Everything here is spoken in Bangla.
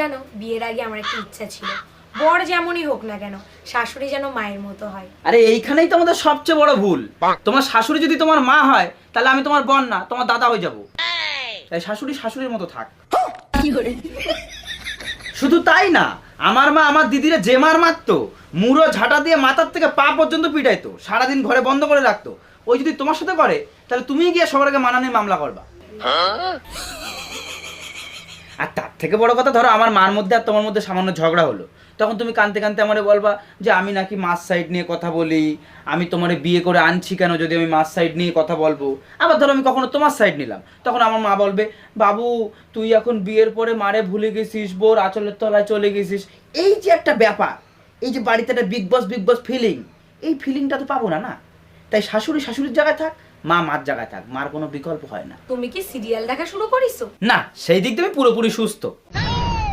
জানো বিয়ের আগে আমার একটা ইচ্ছা ছিল, বর যেমনই হোক না কেন শাশুড়ি যেন মায়ের মতো হয়। আরে এইখানেই তো আমাদের সবচেয়ে বড় ভুল। তোমার শাশুড়ি যদি তোমার মা হয় তাহলে আমি তোমার বোন না, তোমার দাদা হয়ে যাব। তাই শাশুড়ি শাশুড়ির মতো থাক। শুধু তাই না, আমার মা আমার দিদিরে যে মার মারতো, মুড়ো ঝাঁটা দিয়ে মাথার থেকে পা পর্যন্ত পিটাইতো, সারাদিন ঘরে বন্ধ করে রাখতো। ওই যদি তোমার সাথে করে তাহলে তুমি গিয়ে সবার আগে মানা নিয়ে মামলা করবা। আর তার থেকে বড় কথা, ধরো আমার মার মধ্যে আর তোমার মধ্যে সামান্য ঝগড়া হলো, তখন তুমি কানতে কানতে আমারে বলবা যে আমি নাকি মাস সাইড নিয়ে কথা বলি, আমি তোমারে বিয়ে করে আনছি কেন যদি আমি মাস সাইড নিয়ে কথা বলবো। আবার ধরো আমি কখনো তোমার সাইড নিলাম, তখন আমার মা বলবে বাবু তুই এখন বিয়ের পরে মারে ভুলে গেছিস, বোর আঁচলের তলায় চলে গেছিস। এই যে একটা ব্যাপার, এই যে বাড়িতে একটা বিগ বস ফিলিং, এই ফিলিংটা তো পাবো না। তাই শাশুড়ি শাশুড়ির জায়গায় থাক, মা মার জায়গায় থাক, মার কোনো বিকল্প হয় না। তুমি কি সিরিয়াল দেখা শুরু করিছো? না, সেই দিক দিয়ে আমি পুরোপুরি সুস্থ।